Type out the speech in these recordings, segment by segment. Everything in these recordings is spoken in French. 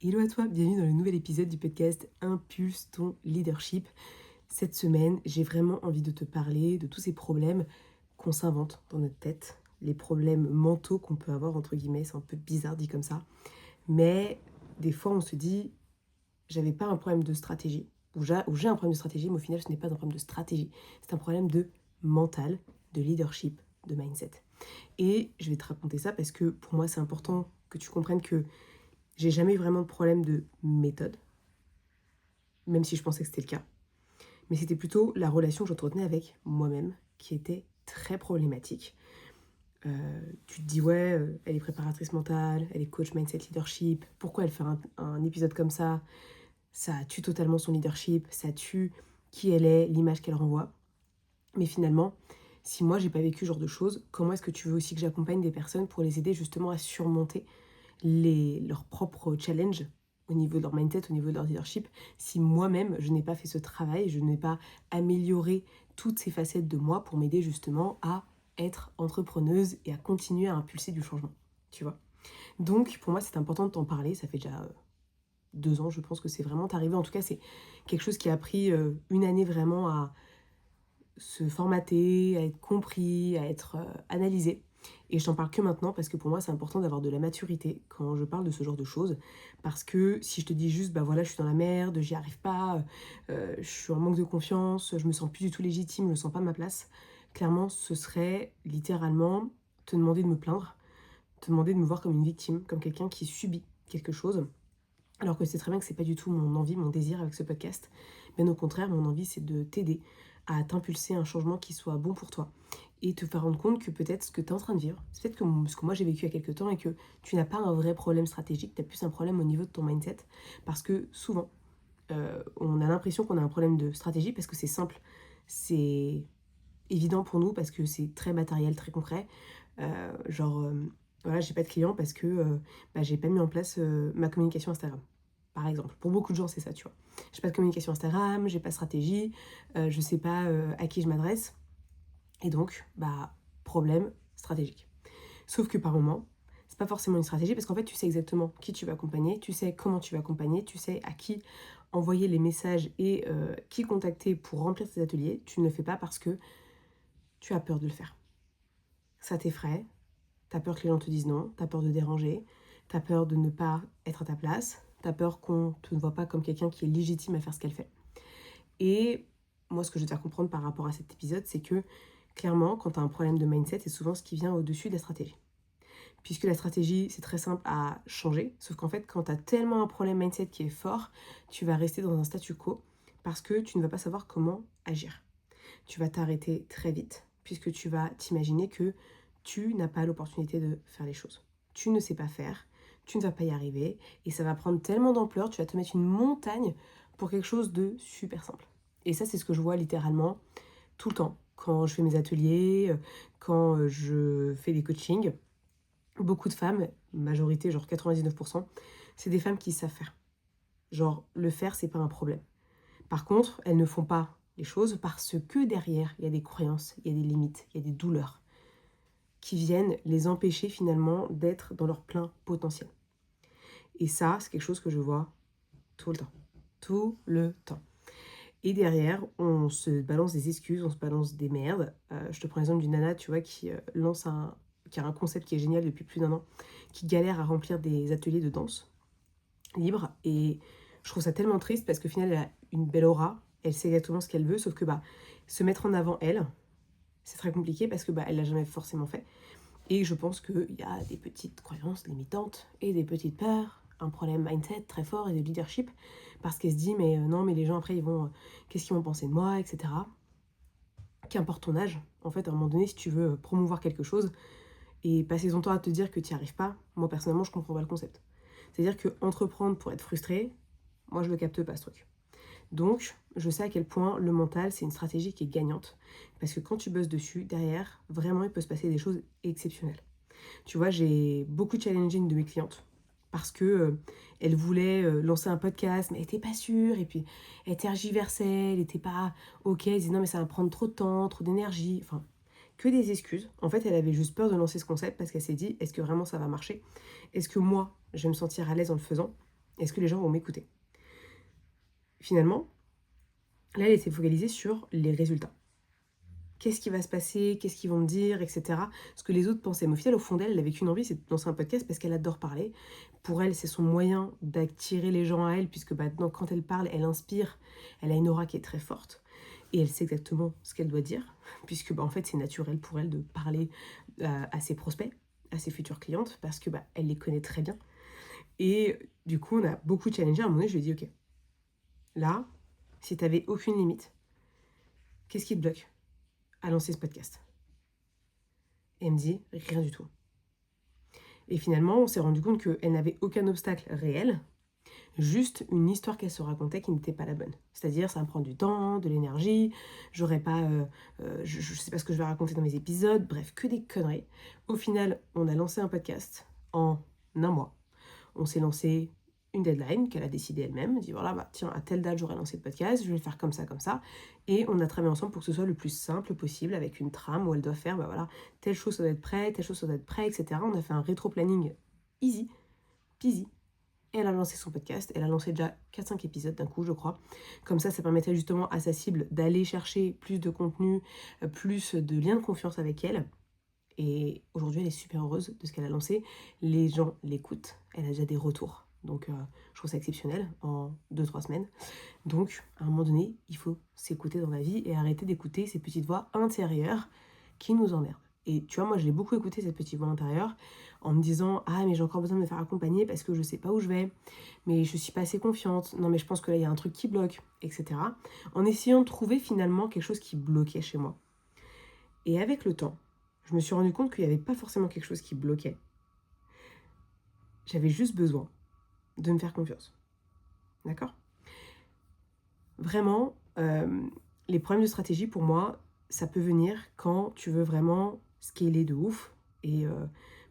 Hello à toi, bienvenue dans le nouvel épisode du podcast Impulse ton leadership. Cette semaine, j'ai vraiment envie de te parler de tous ces problèmes qu'on s'invente dans notre tête, les problèmes mentaux qu'on peut avoir, entre guillemets, c'est un peu bizarre dit comme ça, mais des fois on se dit, j'avais pas un problème de stratégie, ou j'ai un problème de stratégie, mais au final ce n'est pas un problème de stratégie, c'est un problème de mental, de leadership, de mindset. Et je vais te raconter ça parce que pour moi c'est important que tu comprennes que j'ai jamais eu vraiment de problème de méthode, même si je pensais que c'était le cas. Mais c'était plutôt la relation que j'entretenais avec moi-même qui était très problématique. Tu te dis, ouais, elle est préparatrice mentale, elle est coach mindset leadership. Pourquoi elle fait un épisode comme ça? Ça tue totalement son leadership, ça tue qui elle est, l'image qu'elle renvoie. Mais finalement, si moi j'ai pas vécu ce genre de choses, comment est-ce que tu veux aussi que j'accompagne des personnes pour les aider justement à surmonter leurs propres challenges au niveau de leur mindset, au niveau de leur leadership, si moi-même je n'ai pas fait ce travail, je n'ai pas amélioré toutes ces facettes de moi pour m'aider justement à être entrepreneuse et à continuer à impulser du changement, tu vois. Donc pour moi c'est important de t'en parler, ça fait déjà 2 ans, je pense que c'est vraiment arrivé, en tout cas c'est quelque chose qui a pris une année vraiment à se formater, à être compris, à être analysé. Et je t'en parle que maintenant parce que pour moi c'est important d'avoir de la maturité quand je parle de ce genre de choses. Parce que si je te dis juste, bah voilà, je suis dans la merde, j'y arrive pas, je suis en manque de confiance, je me sens plus du tout légitime, je me sens pas à ma place, clairement ce serait littéralement te demander de me plaindre, te demander de me voir comme une victime, comme quelqu'un qui subit quelque chose. Alors que c'est très bien que c'est pas du tout mon envie, mon désir avec ce podcast. Bien au contraire, mon envie c'est de t'aider à t'impulser un changement qui soit bon pour toi. Et te faire rendre compte que peut-être ce que tu es en train de vivre, c'est peut-être que ce que moi j'ai vécu il y a quelques temps et que tu n'as pas un vrai problème stratégique, tu as plus un problème au niveau de ton mindset. Parce que souvent, on a l'impression qu'on a un problème de stratégie parce que c'est simple, c'est évident pour nous parce que c'est très matériel, très concret. Voilà, j'ai pas de clients parce que j'ai pas mis en place ma communication Instagram. Par exemple, pour beaucoup de gens, c'est ça, tu vois. J'ai pas de communication Instagram, j'ai pas de stratégie, je sais pas à qui je m'adresse. Et donc, problème stratégique. Sauf que par moment, c'est pas forcément une stratégie parce qu'en fait, tu sais exactement qui tu vas accompagner, tu sais comment tu vas accompagner, tu sais à qui envoyer les messages et qui contacter pour remplir tes ateliers. Tu ne le fais pas parce que tu as peur de le faire. Ça t'effraie, t'as peur que les gens te disent non, t'as peur de déranger, t'as peur de ne pas être à ta place, t'as peur qu'on te ne voit pas comme quelqu'un qui est légitime à faire ce qu'elle fait. Et moi, ce que je veux te faire comprendre par rapport à cet épisode, c'est que clairement, quand t'as un problème de mindset, c'est souvent ce qui vient au-dessus de la stratégie. Puisque la stratégie, c'est très simple à changer, sauf qu'en fait, quand t'as tellement un problème mindset qui est fort, tu vas rester dans un statu quo parce que tu ne vas pas savoir comment agir. Tu vas t'arrêter très vite, puisque tu vas t'imaginer que tu n'as pas l'opportunité de faire les choses. Tu ne sais pas faire, tu ne vas pas y arriver, et ça va prendre tellement d'ampleur, tu vas te mettre une montagne pour quelque chose de super simple. Et ça, c'est ce que je vois littéralement tout le temps. Quand je fais mes ateliers, quand je fais des coachings, beaucoup de femmes, majorité, genre 99%, c'est des femmes qui savent faire. Genre, le faire, c'est pas un problème. Par contre, elles ne font pas les choses parce que derrière, il y a des croyances, il y a des limites, il y a des douleurs qui viennent les empêcher finalement d'être dans leur plein potentiel. Et ça, c'est quelque chose que je vois tout le temps. Tout le temps. Et derrière, on se balance des excuses, on se balance des merdes. Je te prends l'exemple d'une nana, tu vois, qui a un concept qui est génial depuis plus d'1 an, qui galère à remplir des ateliers de danse libre. Et je trouve ça tellement triste parce qu'au final, elle a une belle aura, elle sait exactement ce qu'elle veut, sauf que se mettre en avant elle, c'est très compliqué parce que elle l'a jamais forcément fait. Et je pense qu'il y a des petites croyances limitantes et des petites peurs, un problème mindset très fort et de leadership, parce qu'elle se dit mais non mais les gens après ils vont, qu'est-ce qu'ils vont penser de moi, etc. Qu'importe ton âge, en fait à un moment donné si tu veux promouvoir quelque chose et passer ton temps à te dire que tu n'y arrives pas, moi personnellement je comprends pas le concept. C'est-à-dire que entreprendre pour être frustré, moi je le capte pas ce truc. Donc, je sais à quel point le mental, c'est une stratégie qui est gagnante. Parce que quand tu bosses dessus, derrière, vraiment, il peut se passer des choses exceptionnelles. Tu vois, j'ai beaucoup challengé une de mes clientes parce que elle voulait lancer un podcast, mais elle n'était pas sûre, et puis elle tergiversait, elle n'était pas ok, elle disait non mais ça va prendre trop de temps, trop d'énergie, enfin, que des excuses. En fait, elle avait juste peur de lancer ce concept parce qu'elle s'est dit, est-ce que vraiment ça va marcher? Est-ce que moi, je vais me sentir à l'aise en le faisant? Est-ce que les gens vont m'écouter? Finalement, là, elle était focalisée sur les résultats. Qu'est-ce qui va se passer, qu'est-ce qu'ils vont me dire, etc. Ce que les autres pensaient. Mais au final, au fond d'elle, elle avait qu'une envie, c'est de lancer un podcast parce qu'elle adore parler. Pour elle, c'est son moyen d'attirer les gens à elle, puisque quand elle parle, elle inspire, elle a une aura qui est très forte. Et elle sait exactement ce qu'elle doit dire, puisque en fait, c'est naturel pour elle de parler à ses prospects, à ses futures clientes, parce que elle les connaît très bien. Et du coup, on a beaucoup challengé. À un moment donné, je lui ai dit, ok, là, si tu n'avais aucune limite, qu'est-ce qui te bloque à lancer ce podcast? Et elle me dit, rien du tout. Et finalement, on s'est rendu compte qu'elle n'avait aucun obstacle réel, juste une histoire qu'elle se racontait qui n'était pas la bonne. C'est-à-dire, ça me prend du temps, de l'énergie, j'aurais pas, je sais pas ce que je vais raconter dans mes épisodes, bref, que des conneries. Au final, on a lancé un podcast en un mois. On s'est lancé une deadline qu'elle a décidée elle-même. Elle dit voilà, tiens, à telle date, j'aurai lancé le podcast, je vais le faire comme ça, comme ça. Et on a travaillé ensemble pour que ce soit le plus simple possible, avec une trame où elle doit faire, voilà, telle chose ça doit être prêt, telle chose ça doit être prêt, etc. On a fait un rétro-planning easy, peasy. Et elle a lancé son podcast. Elle a lancé déjà 4-5 épisodes d'un coup, je crois. Comme ça permettrait justement à sa cible d'aller chercher plus de contenu, plus de liens de confiance avec elle. Et aujourd'hui, elle est super heureuse de ce qu'elle a lancé. Les gens l'écoutent. Elle a déjà des retours. Donc, je trouve ça exceptionnel en 2-3 semaines. Donc, à un moment donné, il faut s'écouter dans la vie et arrêter d'écouter ces petites voix intérieures qui nous emmerdent. Et tu vois, moi, je l'ai beaucoup écouté, cette petite voix intérieure, en me disant « Ah, mais j'ai encore besoin de me faire accompagner parce que je sais pas où je vais. Mais je suis pas assez confiante. Non, mais je pense que là, il y a un truc qui bloque, etc. » En essayant de trouver finalement quelque chose qui bloquait chez moi. Et avec le temps, je me suis rendu compte qu'il n'y avait pas forcément quelque chose qui bloquait. J'avais juste besoin de me faire confiance. D'accord ? Vraiment, les problèmes de stratégie, pour moi, ça peut venir quand tu veux vraiment scaler de ouf et,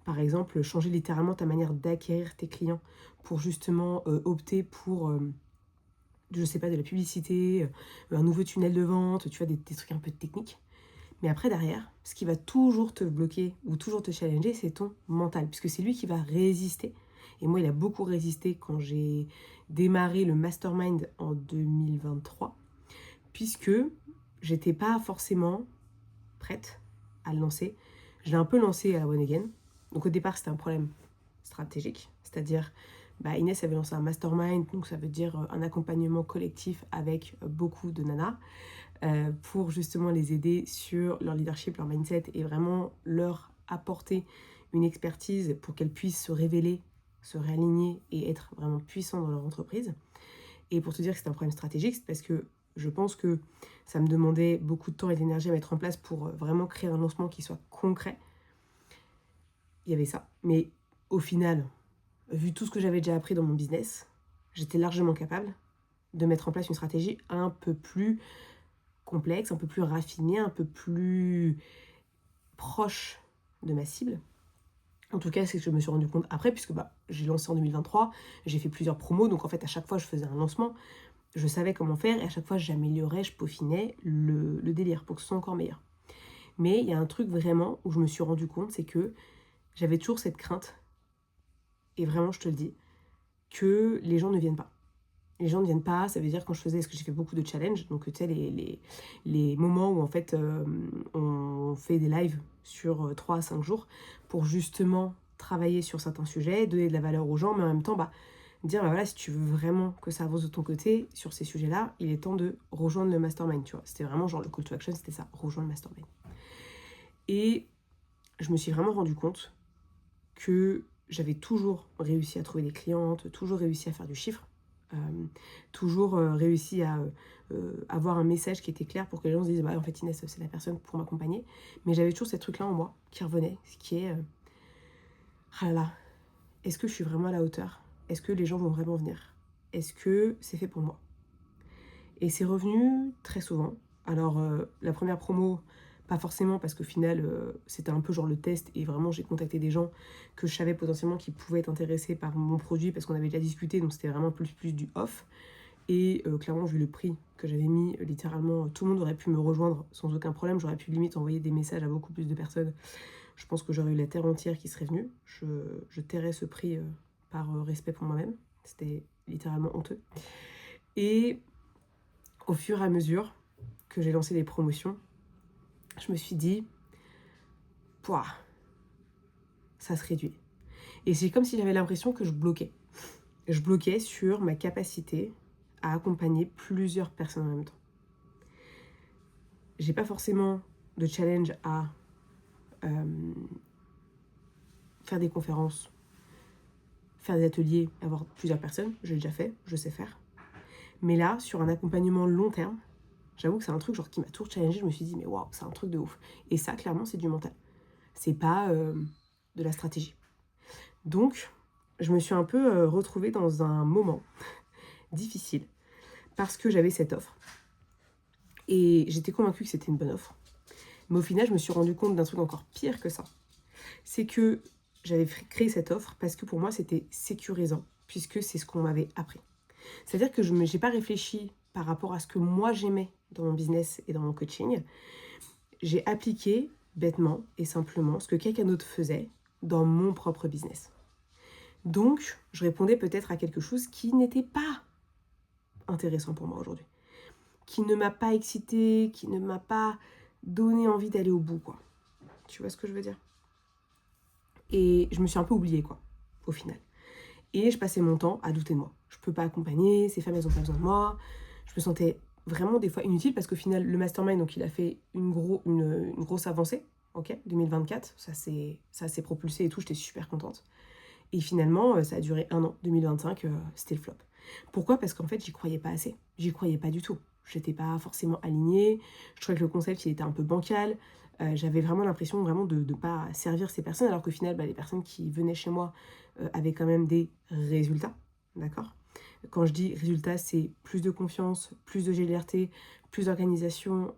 par exemple, changer littéralement ta manière d'acquérir tes clients pour justement opter pour, je sais pas, de la publicité, un nouveau tunnel de vente, tu vois, des trucs un peu techniques. Mais après, derrière, ce qui va toujours te bloquer ou toujours te challenger, c'est ton mental, puisque c'est lui qui va résister. Et moi, il a beaucoup résisté quand j'ai démarré le mastermind en 2023, puisque j'étais pas forcément prête à le lancer. Je l'ai un peu lancé à la one again. Donc au départ, c'était un problème stratégique, c'est-à-dire Inès avait lancé un mastermind, donc ça veut dire un accompagnement collectif avec beaucoup de nanas, pour justement les aider sur leur leadership, leur mindset et vraiment leur apporter une expertise pour qu'elles puissent se révéler, se réaligner et être vraiment puissants dans leur entreprise. Et pour te dire que c'est un problème stratégique, c'est parce que je pense que ça me demandait beaucoup de temps et d'énergie à mettre en place pour vraiment créer un lancement qui soit concret. Il y avait ça. Mais au final, vu tout ce que j'avais déjà appris dans mon business, j'étais largement capable de mettre en place une stratégie un peu plus complexe, un peu plus raffiné, un peu plus proche de ma cible. En tout cas, c'est que je me suis rendu compte après, puisque j'ai lancé en 2023, j'ai fait plusieurs promos, donc en fait, à chaque fois, je faisais un lancement, je savais comment faire, et à chaque fois, j'améliorais, je peaufinais le délire pour que ce soit encore meilleur. Mais il y a un truc vraiment où je me suis rendu compte, c'est que j'avais toujours cette crainte, et vraiment, je te le dis, que les gens ne viennent pas. Les gens ne viennent pas, ça veut dire quand je faisais, parce que j'ai fait beaucoup de challenges, donc tu sais, les moments où en fait on fait des lives sur 3 à 5 jours pour justement travailler sur certains sujets, donner de la valeur aux gens, mais en même temps dire voilà, si tu veux vraiment que ça avance de ton côté sur ces sujets-là, il est temps de rejoindre le mastermind, tu vois. C'était vraiment genre le call to action, c'était ça, rejoindre le mastermind. Et je me suis vraiment rendu compte que j'avais toujours réussi à trouver des clientes, toujours réussi à faire du chiffre, toujours réussi à avoir un message qui était clair pour que les gens se disent en fait Inès c'est la personne pour m'accompagner, mais j'avais toujours ces trucs là en moi qui revenaient, ce qui est ah là là, est-ce que je suis vraiment à la hauteur, est-ce que les gens vont vraiment venir, est-ce que c'est fait pour moi? Et c'est revenu très souvent. Alors la première promo, pas forcément, parce qu'au final c'était un peu genre le test, et vraiment j'ai contacté des gens que je savais potentiellement qui pouvaient être intéressés par mon produit parce qu'on avait déjà discuté, donc c'était vraiment plus du off. Et clairement, vu le prix que j'avais mis, littéralement tout le monde aurait pu me rejoindre sans aucun problème. J'aurais pu limite envoyer des messages à beaucoup plus de personnes. Je pense que j'aurais eu la terre entière qui serait venue. Je tairais ce prix par respect pour moi-même. C'était littéralement honteux. Et au fur et à mesure que j'ai lancé les promotions, je me suis dit, pouah, ça se réduit. Et c'est comme si j'avais l'impression que je bloquais. Je bloquais sur ma capacité à accompagner plusieurs personnes en même temps. J'ai pas forcément de challenge à faire des conférences, faire des ateliers, avoir plusieurs personnes. J'ai déjà fait, je sais faire. Mais là, sur un accompagnement long terme, j'avoue que c'est un truc genre qui m'a toujours challengée. Je me suis dit, mais waouh, c'est un truc de ouf. Et ça, clairement, c'est du mental. C'est pas de la stratégie. Donc, je me suis un peu retrouvée dans un moment difficile parce que j'avais cette offre. Et j'étais convaincue que c'était une bonne offre. Mais au final, je me suis rendu compte d'un truc encore pire que ça. C'est que j'avais créé cette offre parce que pour moi, c'était sécurisant, puisque c'est ce qu'on m'avait appris. C'est-à-dire que je n'ai pas réfléchi par rapport à ce que moi j'aimais dans mon business et dans mon coaching. J'ai appliqué bêtement et simplement ce que quelqu'un d'autre faisait dans mon propre business. Donc, je répondais peut-être à quelque chose qui n'était pas intéressant pour moi aujourd'hui, qui ne m'a pas excitée, qui ne m'a pas donné envie d'aller au bout, quoi. Tu vois ce que je veux dire? Et je me suis un peu oubliée, quoi, au final. Et je passais mon temps à douter de moi. Je peux pas accompagner, ces femmes, elles ont pas besoin de moi. Je me sentais vraiment des fois inutile parce qu'au final, le mastermind, donc il a fait une grosse avancée, ok, 2024, ça s'est propulsé et tout, j'étais super contente. Et finalement, ça a duré 1 an, 2025, c'était le flop. Pourquoi? Parce qu'en fait, j'y croyais pas assez. J'y croyais pas du tout. J'étais pas forcément alignée. Je trouvais que le concept, il était un peu bancal. J'avais vraiment l'impression vraiment de ne pas servir ces personnes, alors qu'au final, les personnes qui venaient chez moi avaient quand même des résultats. D'accord? Quand je dis résultats, c'est plus de confiance, plus de légèreté, plus d'organisation,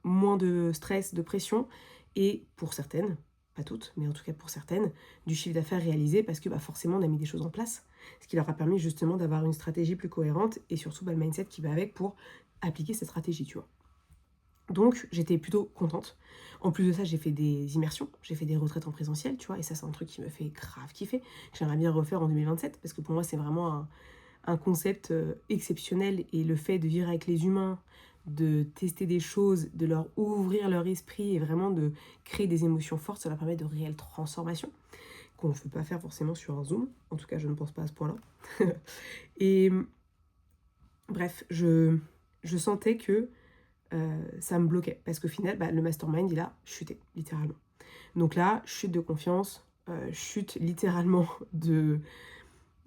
moins de stress, de pression. Et pour certaines, pas toutes, mais en tout cas pour certaines, du chiffre d'affaires réalisé parce que forcément on a mis des choses en place, ce qui leur a permis justement d'avoir une stratégie plus cohérente et surtout le mindset qui va avec pour appliquer cette stratégie, tu vois. Donc j'étais plutôt contente. En plus de ça, j'ai fait des immersions, j'ai fait des retraites en présentiel, tu vois, et ça c'est un truc qui me fait grave kiffer, que j'aimerais bien refaire en 2027 parce que pour moi c'est vraiment un concept exceptionnel et le fait de vivre avec les humains, de tester des choses, de leur ouvrir leur esprit et vraiment de créer des émotions fortes, ça leur permet de réelles transformations qu'on ne peut pas faire forcément sur un Zoom. En tout cas, je ne pense pas à ce point-là. Et bref, je sentais que ça me bloquait parce qu'au final, le mastermind, il a chuté, littéralement. Donc là, chute de confiance, chute littéralement de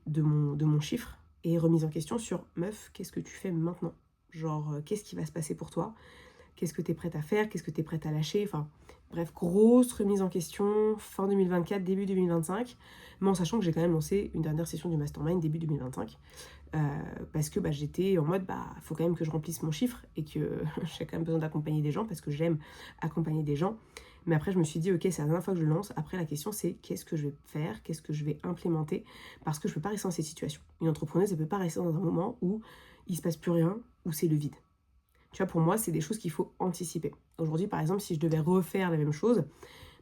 mon chiffre et remise en question sur meuf, qu'est-ce que tu fais maintenant? Genre, qu'est-ce qui va se passer pour toi? Qu'est-ce que tu es prête à faire? Qu'est-ce que tu es prête à lâcher? Enfin, bref, grosse remise en question, fin 2024, début 2025, mais en sachant que j'ai quand même lancé une dernière session du mastermind début 2025, parce que j'étais en mode, faut quand même que je remplisse mon chiffre et que j'ai quand même besoin d'accompagner des gens, parce que j'aime accompagner des gens. Mais après, je me suis dit, ok, c'est la dernière fois que je lance. Après, la question, c'est qu'est-ce que je vais faire? Qu'est-ce que je vais implémenter? Parce que je ne peux pas rester dans cette situation. Une entrepreneuse, elle ne peut pas rester dans un moment où il ne se passe plus rien, où c'est le vide. Tu vois, pour moi, c'est des choses qu'il faut anticiper. Aujourd'hui, par exemple, si je devais refaire la même chose,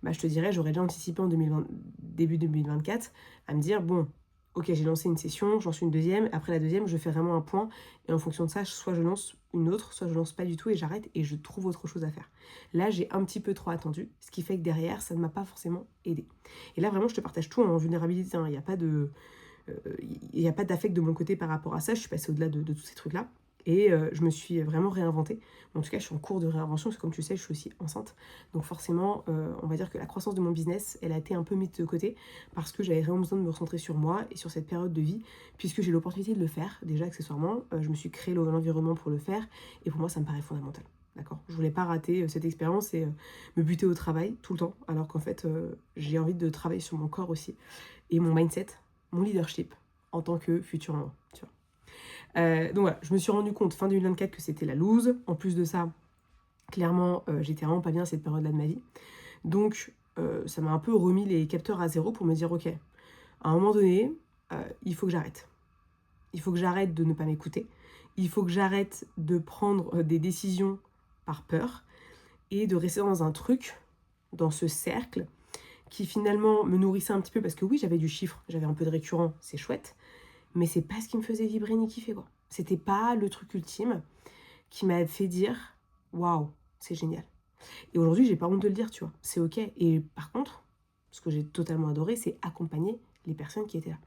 je te dirais, j'aurais déjà anticipé en début 2024 à me dire, bon, ok, j'ai lancé une session, j'en suis une deuxième, après la deuxième, je fais vraiment un point, et en fonction de ça, soit je lance une autre, soit je lance pas du tout et j'arrête et je trouve autre chose à faire. Là, j'ai un petit peu trop attendu, ce qui fait que derrière, ça ne m'a pas forcément aidé. Et là, vraiment, je te partage tout en vulnérabilité, il n'y a pas de... il n'y a pas d'affect de mon côté par rapport à ça, je suis passée au-delà de tous ces trucs-là. Et je me suis vraiment réinventée. En tout cas, je suis en cours de réinvention, parce que comme tu sais, je suis aussi enceinte. Donc forcément, on va dire que la croissance de mon business, elle a été un peu mise de côté, parce que j'avais vraiment besoin de me recentrer sur moi et sur cette période de vie, puisque j'ai l'opportunité de le faire, déjà accessoirement. Je me suis créé l'environnement pour le faire, et pour moi, ça me paraît fondamental. D'accord? Je voulais pas rater cette expérience et me buter au travail tout le temps, alors qu'en fait, j'ai envie de travailler sur mon corps aussi, et mon mindset, mon leadership, en tant que future maman, tu vois. Donc voilà, je me suis rendu compte fin 2024 que c'était la loose. En plus de ça, clairement, j'étais vraiment pas bien à cette période-là de ma vie. Donc, ça m'a un peu remis les capteurs à zéro pour me dire, ok, à un moment donné, il faut que j'arrête. Il faut que j'arrête de ne pas m'écouter. Il faut que j'arrête de prendre des décisions par peur et de rester dans un truc, dans ce cercle, qui finalement me nourrissait un petit peu parce que oui, j'avais du chiffre, j'avais un peu de récurrent, c'est chouette. mais c'est pas ce qui me faisait vibrer ni kiffer, quoi. C'était pas le truc ultime qui m'a fait dire waouh, c'est génial. Et aujourd'hui, j'ai pas honte de le dire, tu vois, c'est ok. Et par contre, ce que j'ai totalement adoré, c'est accompagner les personnes qui étaient là.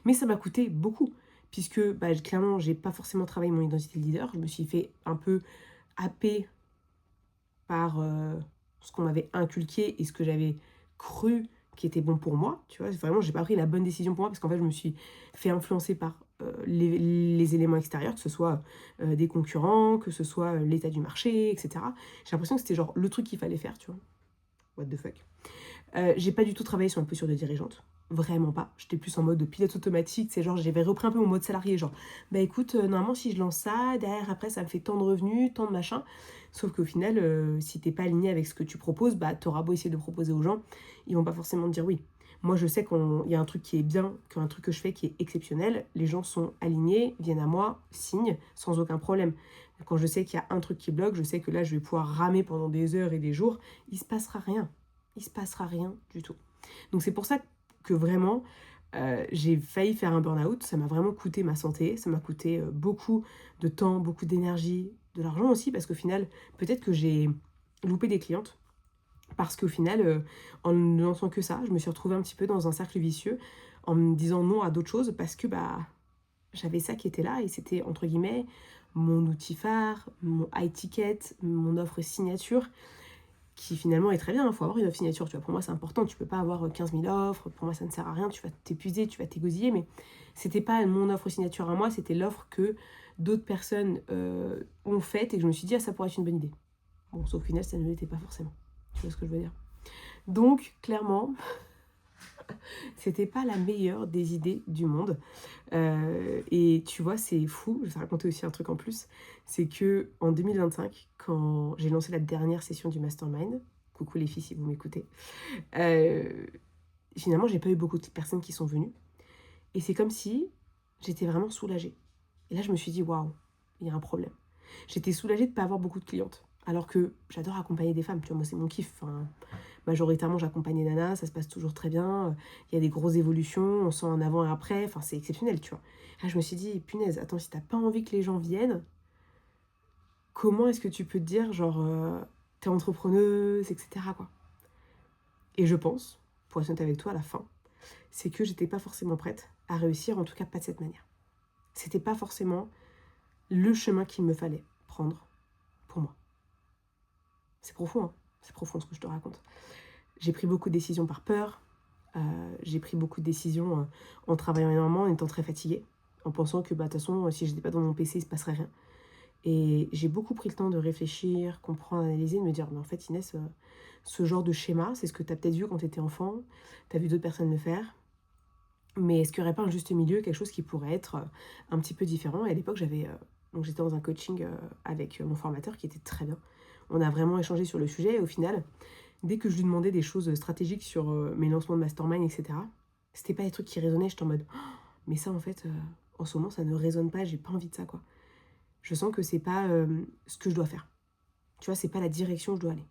Mais ça m'a coûté beaucoup, puisque clairement, j'ai pas forcément travaillé mon identité de leader. Je me suis fait un peu happer par ce qu'on m'avait inculqué et ce que j'avais cru qui était bon pour moi. Tu vois, vraiment, j'ai pas pris la bonne décision pour moi parce qu'en fait, je me suis fait influencer par les éléments extérieurs, que ce soit des concurrents, que ce soit l'état du marché, etc. J'ai l'impression que c'était genre le truc qu'il fallait faire, tu vois. What the fuck. J'ai pas du tout travaillé sur une posture de dirigeante. Vraiment pas. J'étais plus en mode de pilote automatique. C'est genre, j'avais repris un peu mon mode salarié. Genre, bah écoute, normalement, si je lance ça, derrière, après, ça me fait tant de revenus, tant de machin. Sauf qu'au final, si t'es pas aligné avec ce que tu proposes, bah t'auras beau essayer de proposer aux gens, ils vont pas forcément te dire oui. Moi, je sais qu'il y a un truc qui est bien, qu'un truc que je fais qui est exceptionnel. Les gens sont alignés, viennent à moi, signent, sans aucun problème. Quand je sais qu'il y a un truc qui bloque, je sais que là, je vais pouvoir ramer pendant des heures et des jours. Il se passera rien. Il se passera rien du tout. Donc c'est pour ça que vraiment, j'ai failli faire un burn-out. Ça m'a vraiment coûté ma santé, ça m'a coûté beaucoup de temps, beaucoup d'énergie, de l'argent aussi, parce qu'au final, peut-être que j'ai loupé des clientes. Parce qu'au final, en ne lançant que ça, je me suis retrouvée un petit peu dans un cercle vicieux, en me disant non à d'autres choses, parce que j'avais ça qui était là, et c'était, entre guillemets, mon outil phare, mon high ticket, mon offre signature, qui finalement est très bien, il faut avoir une offre signature, tu vois, pour moi c'est important, tu peux pas avoir 15 000 offres, pour moi ça ne sert à rien, tu vas t'épuiser, tu vas t'égosiller, mais c'était pas mon offre signature à moi, c'était l'offre que d'autres personnes ont faite, et que je me suis dit, ah, ça pourrait être une bonne idée. Bon, sauf qu'au final, ça ne l'était pas forcément, tu vois ce que je veux dire. Donc, clairement, c'était pas la meilleure des idées du monde. Et tu vois, c'est fou, je vais te raconter aussi un truc en plus, c'est que en 2025, quand j'ai lancé la dernière session du Mastermind, coucou les filles si vous m'écoutez, finalement, j'ai pas eu beaucoup de personnes qui sont venues. Et c'est comme si j'étais vraiment soulagée. Et là, je me suis dit, waouh, il y a un problème. J'étais soulagée de ne pas avoir beaucoup de clientes. Alors que j'adore accompagner des femmes, tu vois, moi c'est mon kiff. Enfin, majoritairement, j'accompagne les nanas, ça se passe toujours très bien. Il y a des grosses évolutions, on sent un avant et après. Enfin, c'est exceptionnel, tu vois. Là, je me suis dit, punaise, attends, si t'as pas envie que les gens viennent, comment est-ce que tu peux te dire, genre, t'es entrepreneuse, etc., quoi. Et je pense, pour être honnête avec toi, à la fin, c'est que j'étais pas forcément prête à réussir, en tout cas pas de cette manière. C'était pas forcément le chemin qu'il me fallait prendre pour moi. C'est profond, hein. C'est profond ce que je te raconte. J'ai pris beaucoup de décisions par peur, j'ai pris beaucoup de décisions en travaillant énormément, en étant très fatiguée, en pensant que de toute façon, si j'étais pas dans mon PC, il se passerait rien. Et j'ai beaucoup pris le temps de réfléchir, comprendre, analyser, de me dire, mais en fait Inès, ce genre de schéma, c'est ce que tu as peut-être vu quand tu étais enfant, tu as vu d'autres personnes le faire, mais est-ce qu'il n'y aurait pas un juste milieu, quelque chose qui pourrait être un petit peu différent? Et à l'époque, donc j'étais dans un coaching avec mon formateur qui était très bien. On a vraiment échangé sur le sujet et au final, dès que je lui demandais des choses stratégiques sur mes lancements de mastermind, etc., c'était pas des trucs qui résonnaient. J'étais en mode, oh, mais ça en fait, en ce moment, ça ne résonne pas, j'ai pas envie de ça, quoi. Je sens que c'est pas ce que je dois faire. Tu vois, c'est pas la direction où je dois aller.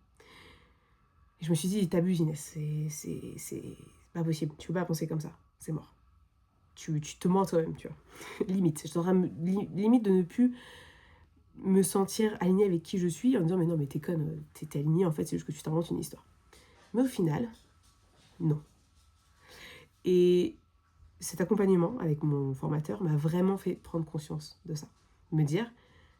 Et je me suis dit, t'abuses Inès, c'est pas possible, tu peux pas penser comme ça, c'est mort. Tu te mens toi-même, tu vois. Limite, je suis en train limite de ne plus me sentir alignée avec qui je suis en me disant, mais non, mais t'es conne, t'es alignée, en fait, c'est juste que tu t'inventes une histoire. Mais au final, non. Et cet accompagnement avec mon formateur m'a vraiment fait prendre conscience de ça. Me dire,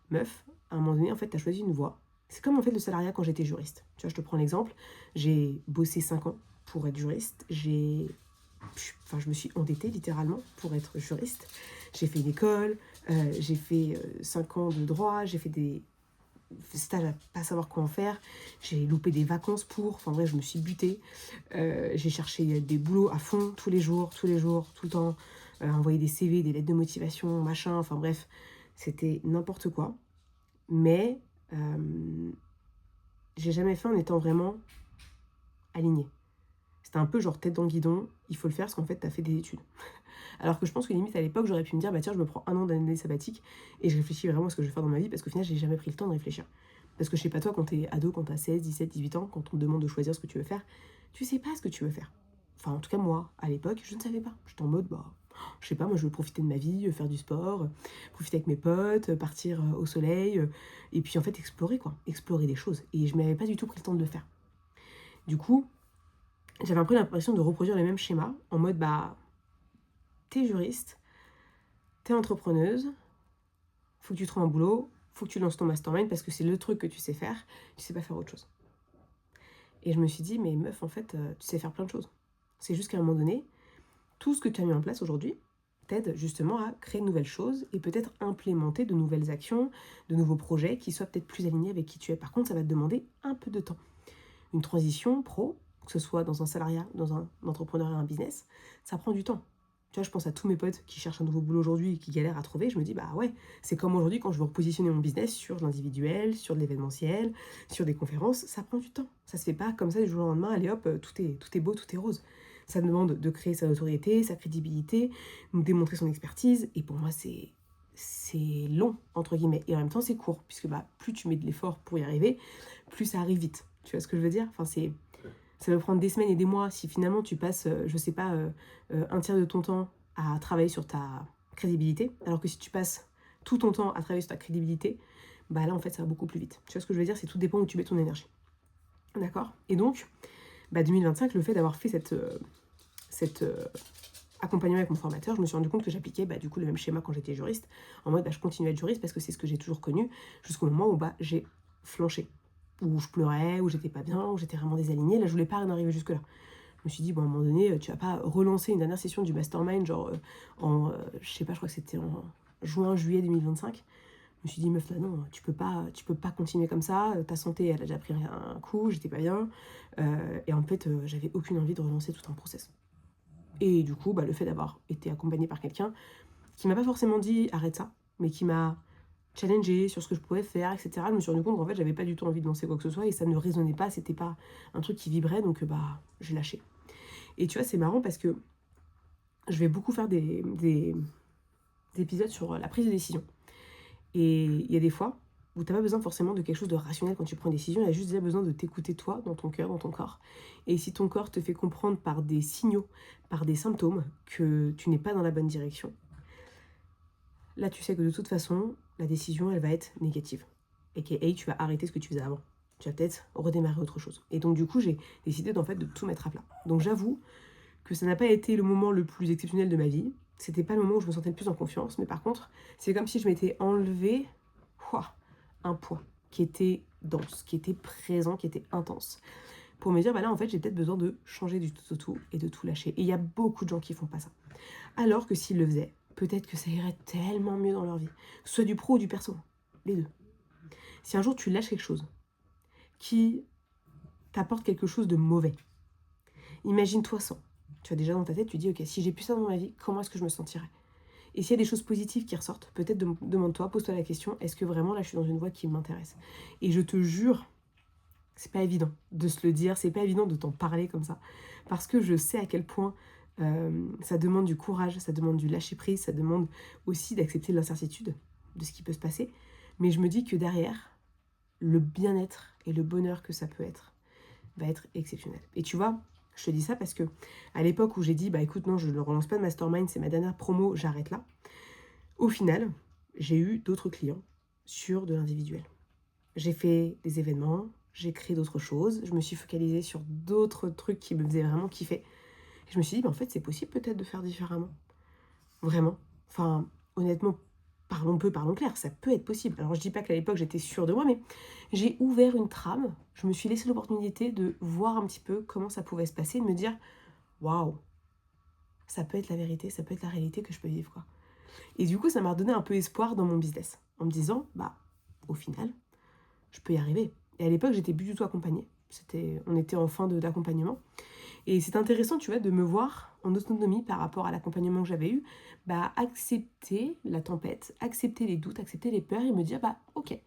meuf, à un moment donné, en fait, t'as choisi une voie. C'est comme en fait le salariat quand j'étais juriste. Tu vois, je te prends l'exemple. J'ai bossé 5 ans pour être juriste. Je me suis endettée littéralement pour être juriste. J'ai fait une école, j'ai fait 5 ans de droit, j'ai fait des stages à pas savoir quoi en faire, j'ai loupé des vacances enfin bref, je me suis butée. J'ai cherché des boulots à fond, tous les jours, tout le temps, envoyer des CV, des lettres de motivation, machin, enfin bref, c'était n'importe quoi. Mais j'ai jamais fait en étant vraiment alignée. C'était un peu genre tête dans le guidon, il faut le faire parce qu'en fait t'as fait des études. Alors que je pense que limite à l'époque j'aurais pu me dire bah tiens je me prends 1 an d'année sabbatique et je réfléchis vraiment à ce que je vais faire dans ma vie parce qu'au final j'ai jamais pris le temps de réfléchir. Parce que je sais pas toi quand t'es ado, quand t'as 16, 17, 18 ans, quand on te demande de choisir ce que tu veux faire, tu sais pas ce que tu veux faire. Enfin en tout cas moi, à l'époque, je ne savais pas. J'étais en mode bah Je sais pas, moi je veux profiter de ma vie, faire du sport, profiter avec mes potes, partir au soleil, et puis en fait explorer quoi, explorer des choses. Et je m'avais pas du tout pris le temps de le faire. Du coup, j'avais un peu l'impression de reproduire les mêmes schémas, en mode bah, t'es juriste, t'es entrepreneuse, faut que tu trouves un boulot, faut que tu lances ton mastermind parce que c'est le truc que tu sais faire, tu sais pas faire autre chose. Et je me suis dit, mais meuf, en fait, tu sais faire plein de choses. C'est juste qu'à un moment donné, tout ce que tu as mis en place aujourd'hui t'aide justement à créer de nouvelles choses et peut-être implémenter de nouvelles actions, de nouveaux projets qui soient peut-être plus alignés avec qui tu es. Par contre, ça va te demander un peu de temps. Une transition pro, que ce soit dans un salariat, dans un entrepreneuriat, un business, ça prend du temps. Tu vois, je pense à tous mes potes qui cherchent un nouveau boulot aujourd'hui et qui galèrent à trouver. Je me dis, bah ouais, c'est comme aujourd'hui quand je veux repositionner mon business sur l'individuel, sur de l'événementiel, sur des conférences. Ça prend du temps. Ça se fait pas comme ça du jour au lendemain. Allez hop, tout est beau, tout est rose. Ça demande de créer sa notoriété, sa crédibilité, de démontrer son expertise. Et pour moi, c'est long, entre guillemets. Et en même temps, c'est court, puisque bah, plus tu mets de l'effort pour y arriver, plus ça arrive vite. Tu vois ce que je veux dire? Enfin, ça va prendre des semaines et des mois. Si finalement tu passes, je sais pas, un tiers de ton temps à travailler sur ta crédibilité, alors que si tu passes tout ton temps à travailler sur ta crédibilité, bah là en fait ça va beaucoup plus vite. Tu vois ce que je veux dire? C'est tout dépend où tu mets ton énergie. D'accord? Et donc, bah 2025, le fait d'avoir fait cette accompagnement avec mon formateur, je me suis rendu compte que j'appliquais bah, du coup le même schéma quand j'étais juriste, en mode bah, je continue à être juriste parce que c'est ce que j'ai toujours connu, jusqu'au moment où bah, j'ai flanché, où je pleurais, où j'étais pas bien, où j'étais vraiment désalignée. Là, je voulais pas en arriver jusque-là. Je me suis dit, bon, à un moment donné, tu vas pas relancer une dernière session du mastermind, genre je sais pas, je crois que c'était en juin, juillet 2025. Je me suis dit, meuf, là, non, tu peux pas continuer comme ça. Ta santé, elle a déjà pris un coup, j'étais pas bien. Et en fait, j'avais aucune envie de relancer tout un process. Et du coup, bah, le fait d'avoir été accompagnée par quelqu'un qui m'a pas forcément dit arrête ça, mais qui m'a challengée sur ce que je pouvais faire, etc. Je me suis rendu compte qu'en fait, j'avais pas du tout envie de lancer quoi que ce soit et ça ne résonnait pas, c'était pas un truc qui vibrait, donc bah, j'ai lâché. Et tu vois, c'est marrant parce que je vais beaucoup faire des épisodes sur la prise de décision. Et il y a des fois où t'as pas besoin forcément de quelque chose de rationnel quand tu prends une décision, il y a juste déjà besoin de t'écouter toi, dans ton cœur, dans ton corps. Et si ton corps te fait comprendre par des signaux, par des symptômes, que tu n'es pas dans la bonne direction, là tu sais que de toute façon, la décision elle va être négative. Et que hey, tu vas arrêter ce que tu faisais avant. Tu vas peut-être redémarrer autre chose. Et donc du coup, j'ai décidé en fait de tout mettre à plat. Donc j'avoue que ça n'a pas été le moment le plus exceptionnel de ma vie. C'était pas le moment où je me sentais le plus en confiance. Mais par contre, c'est comme si je m'étais enlevé un poids qui était dense, qui était présent, qui était intense. Pour me dire, bah là, en fait, j'ai peut-être besoin de changer du tout au tout et de tout lâcher. Et il y a beaucoup de gens qui font pas ça. Alors que s'ils le faisaient, peut-être que ça irait tellement mieux dans leur vie. Que ce soit du pro ou du perso. Les deux. Si un jour tu lâches quelque chose qui t'apporte quelque chose de mauvais, imagine-toi sans. Tu as déjà dans ta tête, tu dis, ok, si j'ai plus ça dans ma vie, comment est-ce que je me sentirais? Et s'il y a des choses positives qui ressortent, peut-être demande-toi, pose-toi la question, est-ce que vraiment là je suis dans une voie qui m'intéresse? Et je te jure, c'est pas évident de se le dire, c'est pas évident de t'en parler comme ça. Parce que je sais à quel point ça demande du courage, ça demande du lâcher-prise, ça demande aussi d'accepter l'incertitude de ce qui peut se passer. Mais je me dis que derrière, le bien-être et le bonheur que ça peut être va être exceptionnel. Et tu vois, je te dis ça parce que à l'époque où j'ai dit, bah écoute, non, je ne relance pas de mastermind, c'est ma dernière promo, j'arrête là. Au final, j'ai eu d'autres clients sur de l'individuel. J'ai fait des événements, j'ai créé d'autres choses, je me suis focalisée sur d'autres trucs qui me faisaient vraiment kiffer. Et je me suis dit, bah en fait, c'est possible peut-être de faire différemment. Vraiment. Enfin, honnêtement, parlons peu, parlons clair, ça peut être possible. Alors je dis pas qu'à l'époque j'étais sûre de moi, mais j'ai ouvert une trame, je me suis laissé l'opportunité de voir un petit peu comment ça pouvait se passer, de me dire, waouh, ça peut être la vérité, ça peut être la réalité que je peux vivre, quoi. Et du coup, ça m'a redonné un peu espoir dans mon business, en me disant, bah, au final, je peux y arriver. Et à l'époque, j'étais plus du tout accompagnée. On était en fin d'accompagnement. Et c'est intéressant, tu vois, de me voir en autonomie par rapport à l'accompagnement que j'avais eu, bah, accepter la tempête, accepter les doutes, accepter les peurs et me dire, bah, ok,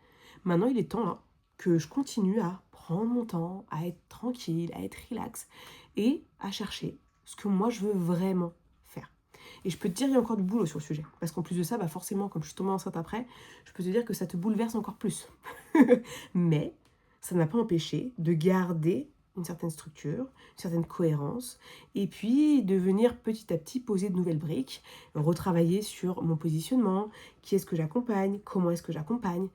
maintenant il est temps là que je continue à prendre mon temps, à être tranquille, à être relax et à chercher ce que moi je veux vraiment faire. Et je peux te dire, il y a encore du boulot sur le sujet. Parce qu'en plus de ça, bah forcément, comme je suis tombée enceinte après, je peux te dire que ça te bouleverse encore plus. Mais ça ne m'a pas empêché de garder une certaine structure, une certaine cohérence, et puis de venir petit à petit poser de nouvelles briques, retravailler sur mon positionnement, qui est-ce que j'accompagne, comment est-ce que j'accompagne,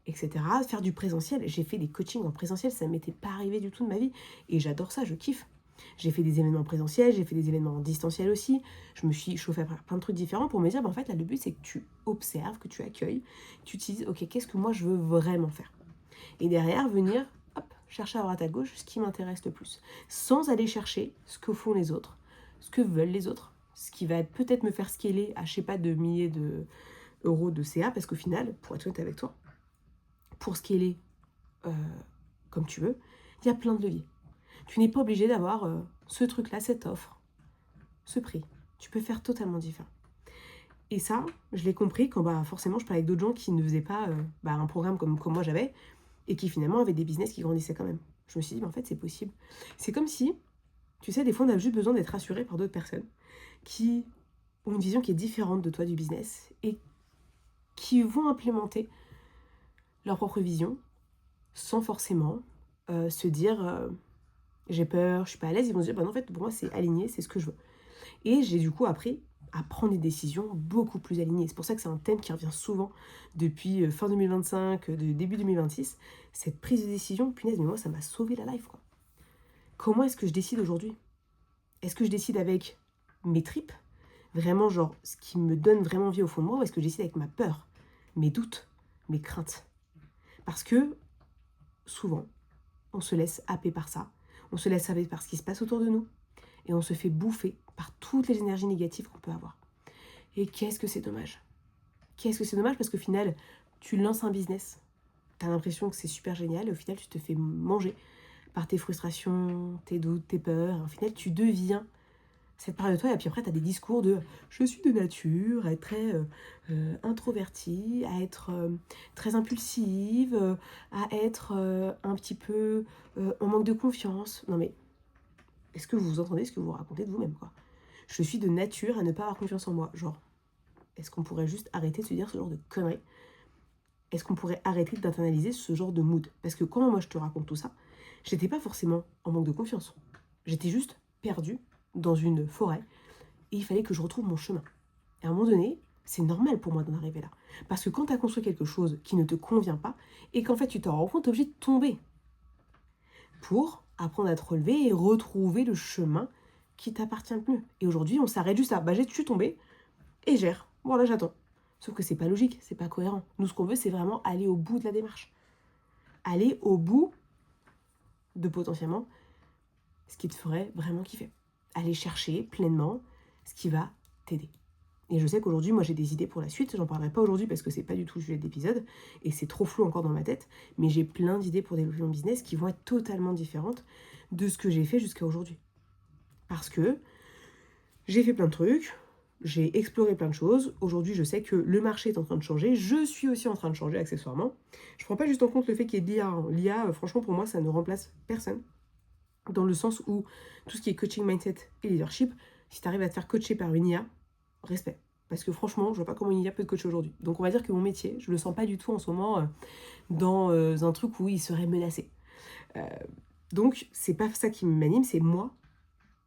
etc. Faire du présentiel. J'ai fait des coachings en présentiel, ça ne m'était pas arrivé du tout de ma vie, et j'adore ça, je kiffe. J'ai fait des événements présentiels, j'ai fait des événements en distanciel aussi. Je me suis chauffée à plein de trucs différents pour me dire, en fait, là, le but, c'est que tu observes, que tu accueilles, tu te dises, ok, qu'est-ce que moi, je veux vraiment faire? Et derrière, venir, hop, chercher à droite à gauche ce qui m'intéresse le plus. Sans aller chercher ce que font les autres, ce que veulent les autres, ce qui va peut-être me faire scaler à, je sais pas, de milliers d'euros de CA, parce qu'au final, pour être honnête avec toi, pour scaler comme tu veux, il y a plein de leviers. Tu n'es pas obligé d'avoir ce truc-là, cette offre, ce prix. Tu peux faire totalement différent. Et ça, je l'ai compris quand forcément je parlais avec d'autres gens qui ne faisaient pas un programme comme moi j'avais et qui finalement avaient des business qui grandissaient quand même. Je me suis dit, en fait, c'est possible. C'est comme si, tu sais, des fois, on a juste besoin d'être rassuré par d'autres personnes qui ont une vision qui est différente de toi du business et qui vont implémenter leur propre vision sans forcément se dire j'ai peur, je suis pas à l'aise. Ils vont se dire, non, en fait, pour moi, c'est aligné, c'est ce que je veux. Et j'ai du coup appris à prendre des décisions beaucoup plus alignées. C'est pour ça que c'est un thème qui revient souvent depuis fin 2025, début 2026. Cette prise de décision, punaise, mais moi, ça m'a sauvé la life, quoi. Comment est-ce que je décide aujourd'hui? Est-ce que je décide avec mes tripes? Vraiment, genre, ce qui me donne vraiment envie au fond de moi? Ou est-ce que je décide avec ma peur, mes doutes, mes craintes? Parce que, souvent, on se laisse happer par ça. On se laisse happer par ce qui se passe autour de nous. Et on se fait bouffer par toutes les énergies négatives qu'on peut avoir. Et qu'est-ce que c'est dommage? Qu'est-ce que c'est dommage parce qu'au final, tu lances un business, tu as l'impression que c'est super génial et au final, tu te fais manger par tes frustrations, tes doutes, tes peurs. Et au final, tu deviens cette part de toi et puis après, tu as des discours de « je suis de nature, à être très introvertie, à être très impulsive, à être un petit peu en manque de confiance. » Non mais, est-ce que vous entendez ce que vous racontez de vous-même, quoi? Je suis de nature à ne pas avoir confiance en moi. Genre, est-ce qu'on pourrait juste arrêter de se dire ce genre de conneries? Est-ce qu'on pourrait arrêter d'internaliser ce genre de mood? Parce que quand moi je te raconte tout ça, j'étais pas forcément en manque de confiance. J'étais juste perdue dans une forêt et il fallait que je retrouve mon chemin. Et à un moment donné, c'est normal pour moi d'en arriver là. Parce que quand tu as construit quelque chose qui ne te convient pas et qu'en fait tu t'en rends compte, tu es obligé de tomber pour apprendre à te relever et retrouver le chemin qui t'appartient plus. Et aujourd'hui, on s'arrête juste à je suis tombée et gère. Voilà, j'attends. Sauf que c'est pas logique, c'est pas cohérent. Nous, ce qu'on veut, c'est vraiment aller au bout de la démarche. Aller au bout de potentiellement ce qui te ferait vraiment kiffer. Aller chercher pleinement ce qui va t'aider. Et je sais qu'aujourd'hui, moi, j'ai des idées pour la suite. J'en parlerai pas aujourd'hui parce que c'est pas du tout le sujet de l'épisode et c'est trop flou encore dans ma tête. Mais j'ai plein d'idées pour développer mon business qui vont être totalement différentes de ce que j'ai fait jusqu'à aujourd'hui. Parce que j'ai fait plein de trucs, j'ai exploré plein de choses. Aujourd'hui, je sais que le marché est en train de changer. Je suis aussi en train de changer accessoirement. Je prends pas juste en compte le fait qu'il y ait de l'IA. L'IA, franchement, pour moi, ça ne remplace personne. Dans le sens où tout ce qui est coaching mindset et leadership, si tu arrives à te faire coacher par une IA, respect. Parce que franchement, je vois pas comment une IA peut te coacher aujourd'hui. Donc on va dire que mon métier, je le sens pas du tout en ce moment dans un truc où il serait menacé. Donc c'est pas ça qui m'anime, c'est moi,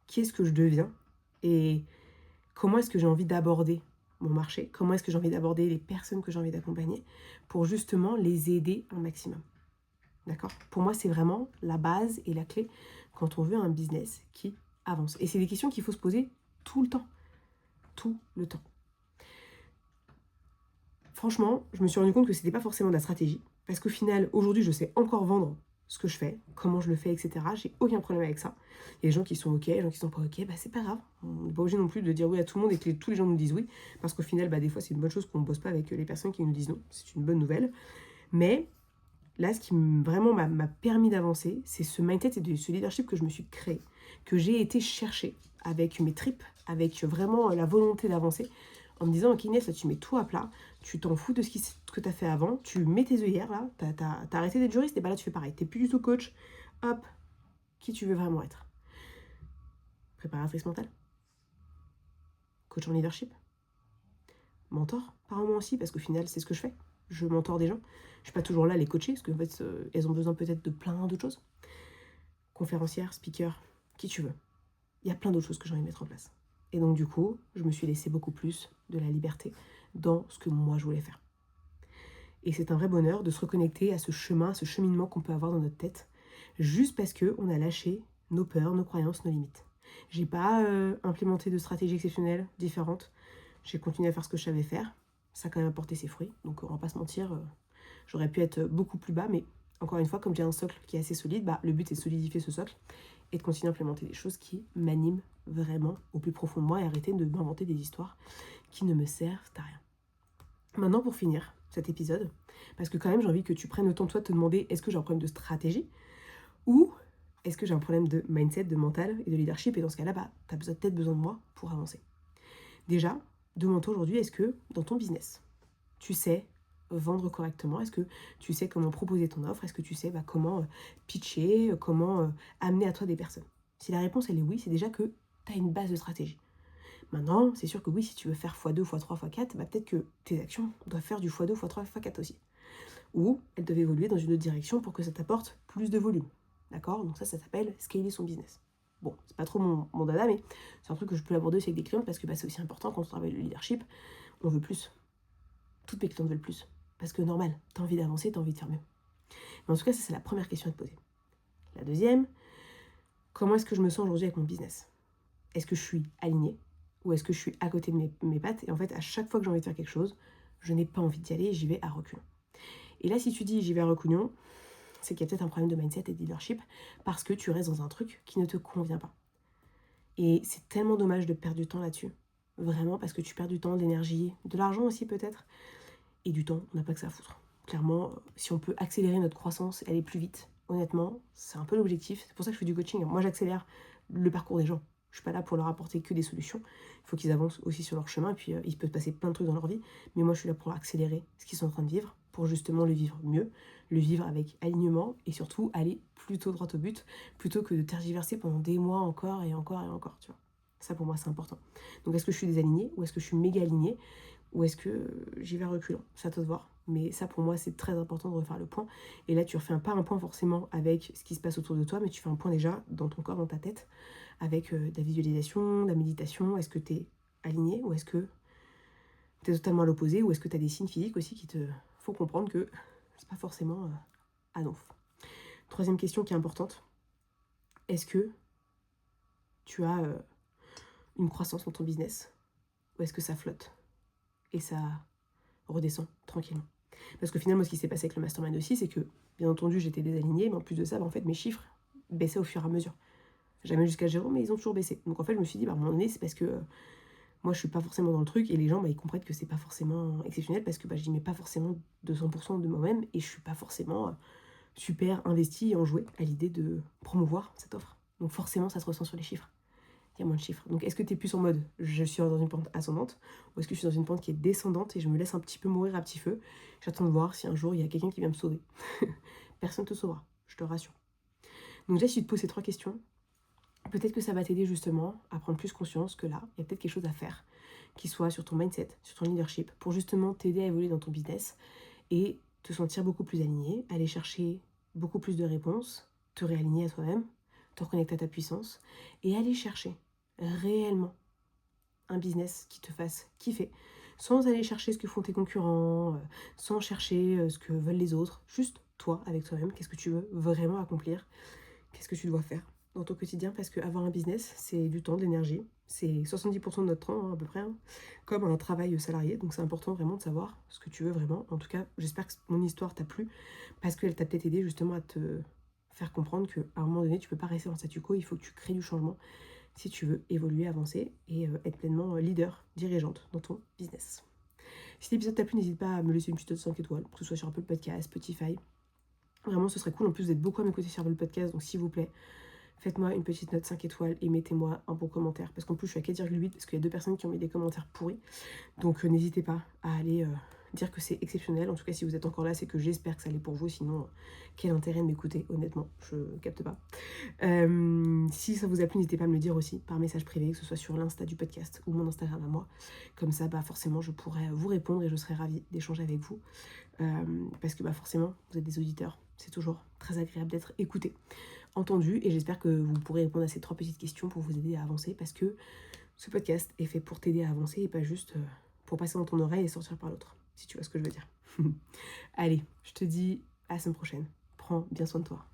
qui est-ce que je deviens et comment est-ce que j'ai envie d'aborder mon marché, comment est-ce que j'ai envie d'aborder les personnes que j'ai envie d'accompagner pour justement les aider un maximum. D'accord? Pour moi, c'est vraiment la base et la clé quand on veut un business qui avance. Et c'est des questions qu'il faut se poser tout le temps. Tout le temps. Franchement, je me suis rendu compte que c'était pas forcément de la stratégie. Parce qu'au final, aujourd'hui, je sais encore vendre ce que je fais, comment je le fais, etc. J'ai aucun problème avec ça. Il y a des gens qui sont OK, des gens qui sont pas OK, c'est pas grave. On n'est pas obligé non plus de dire oui à tout le monde et que tous les gens nous disent oui. Parce qu'au final, des fois, c'est une bonne chose qu'on ne bosse pas avec les personnes qui nous disent non. C'est une bonne nouvelle. Mais là, ce qui vraiment m'a permis d'avancer, c'est ce mindset et ce leadership que je me suis créé, que j'ai été chercher avec mes tripes, avec vraiment la volonté d'avancer, en me disant, ok Inès, là tu mets tout à plat, tu t'en fous de ce que tu as fait avant, tu mets tes œillères là, t'as arrêté d'être juriste, et là tu fais pareil, t'es plus du tout coach, hop, qui tu veux vraiment être? Préparatrice mentale, coach en leadership, mentor par moment aussi, parce qu'au final c'est ce que je fais, je mentor des gens, je suis pas toujours là à les coacher, parce qu'en fait elles ont besoin peut-être de plein d'autres choses. conférencière, speaker, qui tu veux. Il y a plein d'autres choses que j'ai envie de mettre en place. Et donc du coup, je me suis laissé beaucoup plus de la liberté dans ce que moi je voulais faire. Et c'est un vrai bonheur de se reconnecter à ce chemin, à ce cheminement qu'on peut avoir dans notre tête, juste parce qu'on a lâché nos peurs, nos croyances, nos limites. J'ai pas implémenté de stratégie exceptionnelle, différente. J'ai continué à faire ce que je savais faire. Ça a quand même apporté ses fruits. Donc on va pas se mentir, j'aurais pu être beaucoup plus bas, mais encore une fois, comme j'ai un socle qui est assez solide, le but est de solidifier ce socle et de continuer à implémenter des choses qui m'animent vraiment au plus profond de moi et arrêter de m'inventer des histoires qui ne me servent à rien. Maintenant, pour finir cet épisode, parce que quand même j'ai envie que tu prennes le temps toi de te demander est-ce que j'ai un problème de stratégie ou est-ce que j'ai un problème de mindset, de mental et de leadership, et dans ce cas-là, tu as peut-être besoin de moi pour avancer. Déjà, demande-toi aujourd'hui, est-ce que dans ton business, tu sais vendre correctement? Est-ce que tu sais comment proposer ton offre? Est-ce que tu sais comment pitcher, comment amener à toi des personnes? Si la réponse elle est oui, c'est déjà que tu as une base de stratégie. Maintenant, c'est sûr que oui, si tu veux faire x2, x3, x4, peut-être que tes actions doivent faire du x2, x3, x4 aussi. Ou elles doivent évoluer dans une autre direction pour que ça t'apporte plus de volume. D'accord? Donc ça s'appelle scaler son business. Bon, c'est pas trop mon dada, mais c'est un truc que je peux aborder aussi avec des clients parce que c'est aussi important quand on travaille le leadership. On veut plus. Toutes mes clientes veulent plus. Parce que normal, t'as envie d'avancer, t'as envie de faire mieux. Mais en tout cas, ça c'est la première question à te poser. La deuxième, comment est-ce que je me sens aujourd'hui avec mon business? Est-ce que je suis alignée? Ou est-ce que je suis à côté de mes pattes? Et en fait, à chaque fois que j'ai envie de faire quelque chose, je n'ai pas envie d'y aller et j'y vais à reculons. Et là, si tu dis j'y vais à reculons, c'est qu'il y a peut-être un problème de mindset et de leadership parce que tu restes dans un truc qui ne te convient pas. Et c'est tellement dommage de perdre du temps là-dessus. Vraiment, parce que tu perds du temps, de l'énergie, de l'argent aussi peut-être. Et du temps, on n'a pas que ça à foutre. Clairement, si on peut accélérer notre croissance, aller plus vite, honnêtement, c'est un peu l'objectif. C'est pour ça que je fais du coaching. Moi, j'accélère le parcours des gens. Je suis pas là pour leur apporter que des solutions. Il faut qu'ils avancent aussi sur leur chemin. Et puis, il peut se passer plein de trucs dans leur vie. Mais moi, je suis là pour accélérer ce qu'ils sont en train de vivre, pour justement le vivre mieux, le vivre avec alignement et surtout aller plutôt droit au but, plutôt que de tergiverser pendant des mois encore et encore et encore, tu vois. Ça, pour moi, c'est important. Donc, est-ce que je suis désalignée ou est-ce que je suis méga alignée ou est-ce que j'y vais reculant? C'est à toi de voir. Mais ça, pour moi, c'est très important de refaire le point. Et là, tu refais pas un point forcément avec ce qui se passe autour de toi, mais tu fais un point déjà dans ton corps, dans ta tête, avec de la visualisation, de la méditation. Est-ce que tu es aligné ou est-ce que tu es totalement à l'opposé ou est-ce que tu as des signes physiques aussi qui te font comprendre que c'est pas forcément à non. Troisième question qui est importante. Est-ce que tu as une croissance dans ton business ou est-ce que ça flotte et ça redescend tranquillement? Parce que finalement, ce qui s'est passé avec le mastermind aussi, c'est que, bien entendu, j'étais désalignée, mais en plus de ça, en fait, mes chiffres baissaient au fur et à mesure. Jamais jusqu'à 0, mais ils ont toujours baissé. Donc en fait, je me suis dit, à un moment donné, c'est parce que moi, je suis pas forcément dans le truc, et les gens, ils comprennent que c'est pas forcément exceptionnel, parce que j'y mets pas forcément 200% de moi-même, et je suis pas forcément super investie et enjouée à l'idée de promouvoir cette offre. Donc forcément, ça se ressent sur les chiffres. Il y a moins de chiffres. Donc est-ce que tu es plus en mode je suis dans une pente ascendante ou est-ce que je suis dans une pente qui est descendante et je me laisse un petit peu mourir à petit feu? J'attends de voir si un jour il y a quelqu'un qui vient me sauver. Personne ne te sauvera, je te rassure. Donc déjà si tu te poses ces 3 questions, peut-être que ça va t'aider justement à prendre plus conscience que là, il y a peut-être quelque chose à faire qui soit sur ton mindset, sur ton leadership, pour justement t'aider à évoluer dans ton business et te sentir beaucoup plus aligné, aller chercher beaucoup plus de réponses, te réaligner à toi-même, te reconnecter à ta puissance et aller chercher réellement un business qui te fasse kiffer, sans aller chercher ce que font tes concurrents, sans chercher ce que veulent les autres, juste toi avec toi-même, qu'est-ce que tu veux vraiment accomplir, qu'est-ce que tu dois faire dans ton quotidien, parce qu'avoir un business, c'est du temps, de l'énergie, c'est 70% de notre temps à peu près, comme un travail salarié, donc c'est important vraiment de savoir ce que tu veux vraiment. En tout cas, j'espère que mon histoire t'a plu, parce qu'elle t'a peut-être aidé justement à te faire comprendre qu'à un moment donné, tu peux pas rester en statu quo, il faut que tu crées du changement si tu veux évoluer, avancer et être pleinement leader, dirigeante dans ton business. Si l'épisode t'a plu, n'hésite pas à me laisser une petite note de 5 étoiles, que ce soit sur Apple Podcast, Spotify. Vraiment, ce serait cool. En plus, vous êtes beaucoup à m'écouter sur Apple Podcast, donc s'il vous plaît, faites-moi une petite note 5 étoiles et mettez-moi un bon commentaire. Parce qu'en plus, je suis à 4,8 parce qu'il y a 2 personnes qui ont mis des commentaires pourris. Donc n'hésitez pas à aller dire que c'est exceptionnel. En tout cas, si vous êtes encore là, c'est que j'espère que ça l'est pour vous. Sinon, quel intérêt de m'écouter, honnêtement, je capte pas. Si ça vous a plu, n'hésitez pas à me le dire aussi par message privé, que ce soit sur l'Insta du podcast ou mon Instagram à moi. Comme ça, forcément, je pourrai vous répondre et je serai ravie d'échanger avec vous. Parce que forcément, vous êtes des auditeurs C'est toujours très agréable d'être écouté, entendu, et j'espère que vous pourrez répondre à ces 3 petites questions pour vous aider à avancer, parce que ce podcast est fait pour t'aider à avancer et pas juste pour passer dans ton oreille et sortir par l'autre, si tu vois ce que je veux dire. Allez, je te dis à la semaine prochaine. Prends bien soin de toi.